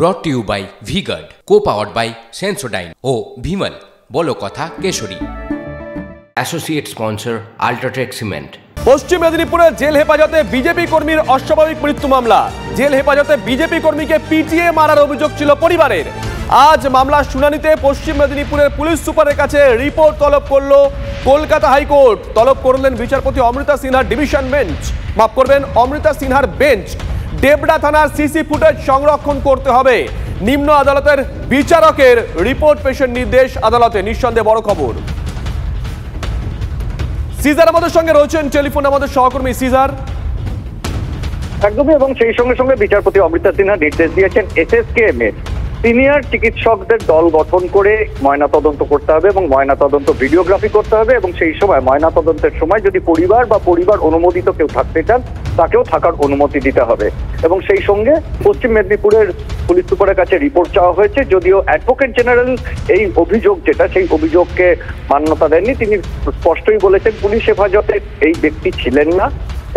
ব্রট to you by V-Guard, co-powered by Sensodyne ও ভিমল বলো কথা কেশরী। Associate sponsor UltraTech cement. পশ্চিম মেদিনীপুরে জেল হেফাজতে বিজেপি কর্মীর অস্বাভাবিক মৃত্যু মামলা। জেল হেফাজতে বিজেপি কর্মীকে পিটিয়ে মারার অভিযোগ ছিল পরিবারের। আজ মামলার শুনানিতে পশ্চিম মেদিনীপুরের পুলিশ সুপারের কাছে রিপোর্ট তলব করল কলকাতা হাইকোর্ট। তলব করলেন বিচারপতি অমৃতা সিনহার ডিভিশন বেঞ্চ, মাফ করবেন অমৃতা সিনহার বেঞ্চ। ডেবরা থানার সিসি ফুটেজ সংরক্ষণ করতে হবে। নিম্ন আদালতের বিচারকের রিপোর্ট পেশের নির্দেশ আদালতে। নিঃসন্দেহে বড় খবর। সিজার আমাদের সঙ্গে রয়েছেন টেলিফোনে, আমাদের সহকর্মী সিজার। একদমই, এবং সেই সঙ্গে সঙ্গে বিচারপতি অমৃতা সিনহা নির্দেশ দিয়েছেন এসএসকেএম এ সিনিয়র চিকিৎসকদের দল গঠন করে ময়নাতদন্ত করতে হবে এবং ময়নাতদন্ত ভিডিওগ্রাফি করতে হবে, এবং সেই সময় ময়নাতদন্তের সময় যদি পরিবার অনুমোদিত কেউ থাকতে চান তাকেও থাকার অনুমতি দিতে হবে। এবং সেই সঙ্গে পশ্চিম মেদিনীপুরের পুলিশ সুপারের কাছে রিপোর্ট চাওয়া হয়েছে। যদিও অ্যাডভোকেট জেনারেল এই অভিযোগ সেই অভিযোগকে মান্যতা দেননি। তিনি স্পষ্টই বলেছেন পুলিশ হেফাজতে এই ব্যক্তি ছিলেন না,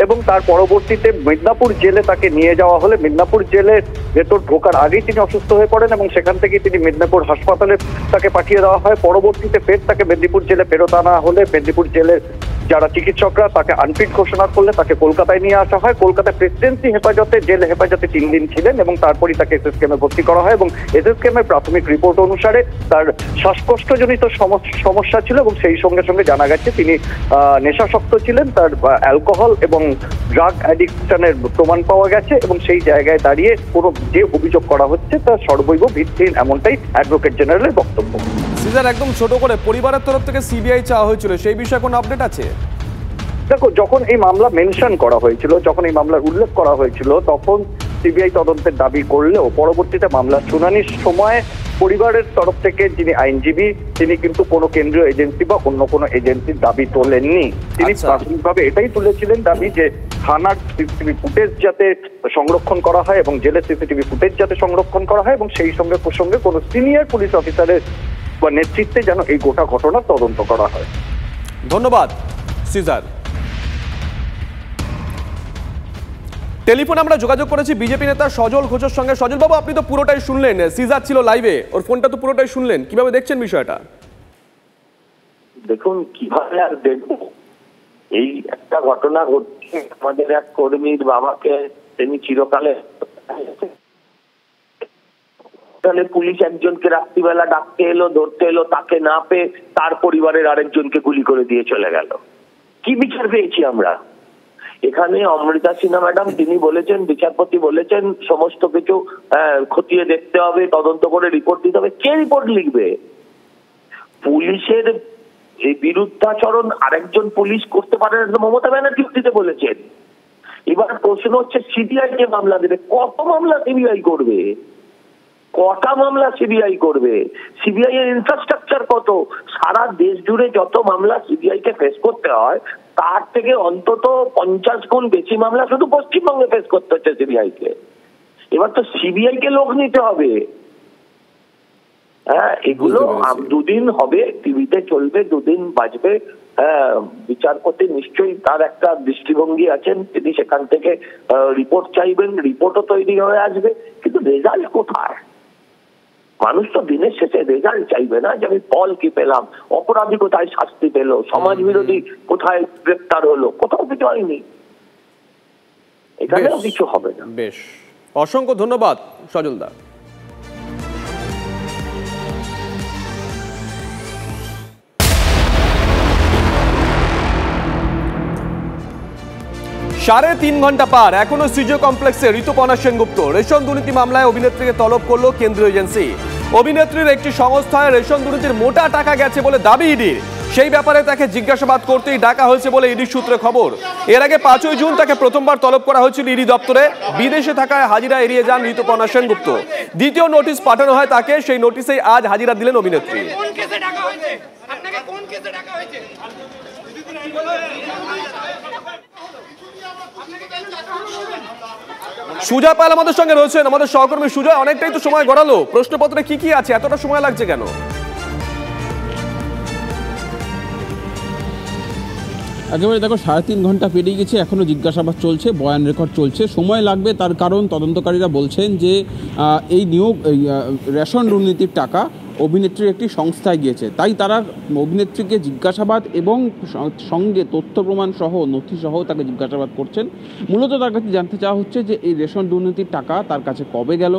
এবং তার পরবর্তীতে মিদনাপুর জেলে তাকে নিয়ে যাওয়া হলে মিদনাপুর জেলের ভেতর ঢোকার আগেই তিনি অসুস্থ হয়ে পড়েন এবং সেখান থেকে তিনি মেদিনীপুর হাসপাতালে তাকে পাঠিয়ে দেওয়া হয়। পরবর্তীতে ফের তাকে মেদিনীপুর জেলে ফেরত আনা হলে মেদিনীপুর জেলের যারা চিকিৎসকরা তাকে আনফিট ঘোষণা করলে তাকে কলকাতায় নিয়ে আসা হয়। কলকাতায় প্রেসিডেন্সি হেফাজতে জেল হেফাজতে 3 দিন ছিলেন এবং তারপরই তাকে এসএসকেএম এ ভর্তি করা হয়। এবং এসএসকেএম এর প্রাথমিক রিপোর্ট অনুসারে তার শ্বাসকষ্টজনিত সমস্যা ছিল, এবং সেই সঙ্গে সঙ্গে জানা গেছে তিনি নেশাসক্ত ছিলেন। তার অ্যালকোহল এবং ড্রাগ অ্যাডিকশনের প্রমাণ পাওয়া গেছে, এবং সেই জায়গায় দাঁড়িয়ে কোনো যে অভিযোগ করা হচ্ছে তার সর্বৈব ভিত্তিহীন, এমনটাই অ্যাডভোকেট জেনারেলের বক্তব্য। সিজার, একদম ছোট করে পরিবারের তরফ থেকে সিবিআই চাওয়া হয়েছিল, সেই বিষয়ে কোনো আপডেট আছে? দেখো, যখন এই মামলা মেনশন করা হয়েছিল, যখন এই মামলার উল্লেখ করা হয়েছিল, তখন সিবিআই তদন্তের দাবি করলেও পরবর্তীতে মামলার শুনানির সময় পরিবারের তরফ থেকে যিনি আইনজীবী তিনি কিন্তু কোনো কেন্দ্রীয় এজেন্সি বা অন্য কোনো এজেন্সির দাবি তোলেননি। তিনি প্রাথমিকভাবে এটাই তুলেছিলেন দাবি যে থানার সিসিটিভি ফুটেজ যাতে সংরক্ষণ করা হয় এবং জেলের সিসিটিভি ফুটেজ যাতে সংরক্ষণ করা হয়, এবং সেই সঙ্গে প্রসঙ্গে কোনো সিনিয়র পুলিশ অফিসারের বা নেতৃত্বে যেন এই গোটা ঘটনার তদন্ত করা হয়। ধন্যবাদ সিজার। টেলিফোনে আমরা যোগাযোগ করেছি বিজেপি নেতা সজল ঘোষের সঙ্গে। সজল বাবু, আপনি তো পুরোটাই শুনলেন, সিজার ছিল লাইভে, ওর ফোনটা তো পুরোটাই শুনলেন, কিভাবে দেখছেন বিষয়টা? দেখুন, কিভাবে আর দেখবো, এই একটা ঘটনা ঘটছে। আমাদের এক কর্মীর বাবাকে তিনি চিরকালে পুলিশ একজনকে রাত্রিবেলা ডাকতে এলো, ধরতে এলো, তাকে না পেয়ে তার পরিবারের আরেকজনকে গুলি করে দিয়ে চলে গেল। কি বিচার পেয়েছি আমরা? এখানে অমৃতা সিনহা ম্যাডাম তিনি বলেছেন, বিচারপতি বলেছেন সমস্ত কিছু খতিয়ে দেখতে হবে, তদন্ত করে রিপোর্ট দিতে হবে। কে রিপোর্ট লিখবে? পুলিশের এই বিরুদ্ধাচরণ আরেকজন পুলিশ করতে পারে না, মমতা ব্যানার্জি দিতে বলেছেন। এবার প্রশ্ন হচ্ছে সিবিআই কে মামলা দেবে? কত মামলা সিবিআই করবে? কটা মামলা সিবিআই করবে? সিবিআই এর ইনফ্রাস্ট্রাকচার কত? সারা দেশ জুড়ে যত মামলা সিবিআই কে ফেস করতে হয় তার থেকে অন্তত 50 গুণ বেশি মামলা শুধু পশ্চিমবঙ্গে ফেস করতে হচ্ছে সিবিআই কে। এবার তো সিবিআই কে লোক নিতে হবে। হ্যাঁ, এগুলো 2 দিন হবে, টিভিতে চলবে, 2 দিন বাজবে। বিচারপতি নিশ্চয়ই তার একটা দৃষ্টিভঙ্গি আছেন, তিনি সেখান থেকে রিপোর্ট চাইবেন, রিপোর্টও তৈরি হয়ে আসবে, কিন্তু রেজাল্ট কোথায়? মানুষ তো দিনের শেষে রেজাল্ট চাইবে না, যে আমি ফল কি পেলাম, অপরাধী কোথায় শাস্তি পেল, সমাজ বিরোধী কোথায় গ্রেপ্তার হলো, কোথাও কিছু হয়নি। এখানেও কিছু হবে না। বেশ, অসংখ্য ধন্যবাদ সজলদা। সাড়ে 3 ঘন্টা পার, এখনো সিজিও কমপ্লেক্সে ঋতুপর্ণা সেনগুপ্ত। রেশন দুর্নীতি মামলায় অভিনেত্রীকে তলব করলো কেন্দ্রীয় এজেন্সি। অভিনেত্রীর একটি সংস্থায় রেশন দুর্নীতির মোটা টাকা গেছে বলে দাবি ইডির। সেই ব্যাপারে তাকে জিজ্ঞাসাবাদ করতেই ডাকা হয়েছে বলে ইডির সূত্রে খবর। এর আগে 5ই জুন তাকে প্রথমবার তলব করা হয়েছিল ইডি দপ্তরে। বিদেশে থাকায় হাজিরা এড়িয়ে যান ঋতুপর্ণা সেনগুপ্ত। দ্বিতীয় নোটিশ পাঠানো হয় তাকে, সেই নোটিশেই আজ হাজিরা দিলেন অভিনেত্রী। সুজয় পাল আমাদের সঙ্গে রয়েছেন, আমাদের সহকর্মী। সুজয়, অনেকটাই তো সময় গড়ালো, প্রশ্নপত্রে কি কি আছে, এতটা সময় লাগছে কেন? একেবারে দেখো 3.5 ঘন্টা পেরিয়ে গেছে, এখনও জিজ্ঞাসাবাদ চলছে, বয়ান রেকর্ড চলছে, সময় লাগবে। তার কারণ তদন্তকারীরা বলছেন যে এই নিয়োগ রেশন দুর্নীতির টাকা অভিনেত্রীর একটি সংস্থায় গিয়েছে, তাই তারা অভিনেত্রীকে জিজ্ঞাসাবাদ এবং সঙ্গে তথ্য প্রমাণ সহ নথি সহ তাকে জিজ্ঞাসাবাদ করছেন। মূলত তার কাছে জানতে চাওয়া হচ্ছে যে এই রেশন দুর্নীতির টাকা তার কাছে কবে গেল,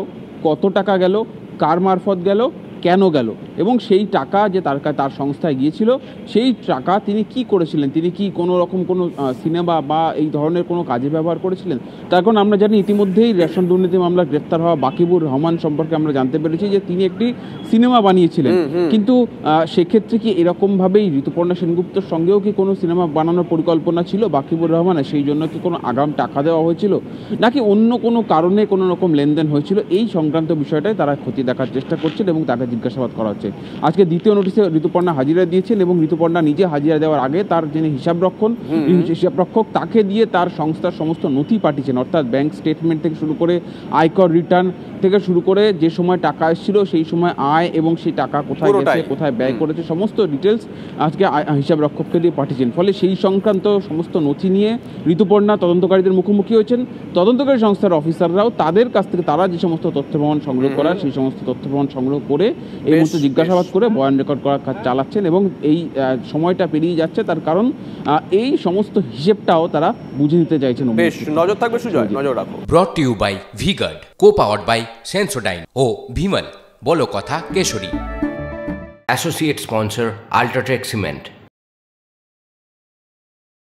কত টাকা গেল, কার মারফত গেল, কেন গেল, এবং সেই টাকা যে তার সংস্থায় গিয়েছিল সেই টাকা তিনি কি করেছিলেন, তিনি কি কোনো রকম কোনো সিনেমা বা এই ধরনের কোনো কাজে ব্যবহার করেছিলেন। তার কারণ আমরা জানি ইতিমধ্যেই রেশন দুর্নীতি মামলায় গ্রেপ্তার হওয়া বাকিবুর রহমান সম্পর্কে আমরা জানতে পেরেছি যে তিনি একটি সিনেমা বানিয়েছিলেন, কিন্তু সেক্ষেত্রে কি এরকমভাবেই ঋতুপর্ণা সেনগুপ্তর সঙ্গেও কি কোনো সিনেমা বানানোর পরিকল্পনা ছিল বাকিবুর রহমানের, সেই জন্য কি কোনো আগাম টাকা দেওয়া হয়েছিল, নাকি অন্য কোনো কারণে কোনো রকম লেনদেন হয়েছিল, এই সংক্রান্ত বিষয়টাই তারা খতিয়ে দেখার চেষ্টা করছেন এবং তাকে জিজ্ঞাসাবাদ করা হচ্ছে। আজকে দ্বিতীয় নোটিশে ঋতুপর্ণা হাজিরা দিয়েছেন এবং ঋতুপর্ণা নিজে হাজিরা দেওয়ার আগে তার যিনি হিসাবরক্ষক তাকে দিয়ে তার সংস্থার সমস্ত নথি পাঠিয়েছেন, অর্থাৎ ব্যাংক স্টেটমেন্ট থেকে শুরু করে আয়কর রিটার্ন থেকে শুরু করে যে সময় টাকা এসেছিল সেই সময় আয় এবং সেই টাকা কোথায় গেছে, কোথায় ব্যয় করেছে, সমস্ত ডিটেলস আজকে হিসাবরক্ষককে দিয়ে পাঠিয়েছেন। ফলে সেই সংক্রান্ত সমস্ত নথি নিয়ে ঋতুপর্ণা তদন্তকারীদের মুখোমুখি হয়েছেন। তদন্তকারী সংস্থার অফিসাররাও তাদের কাছ থেকে তারা যে সমস্ত তথ্য প্রমাণ সংগ্রহ করার সেই সমস্ত তথ্য প্রমাণ সংগ্রহ করে এই মুহূর্তে জিজ্ঞাসাবাদ করে বয়ান রেকর্ড করার কাজ চালাচ্ছেন এবং এই সময়টা পেরিয়ে যাচ্ছে, তার কারণ এই সমস্ত হিসেবটাও তারা বুঝে নিতে চাইছেন। বেশ নজর থাকবে সুজয়, নজর রাখো। Brought to you by V-Guard, co-powered by Sensodyne ও ভিমল, বলো কথা কেশরী। Associate sponsor UltraTech cement.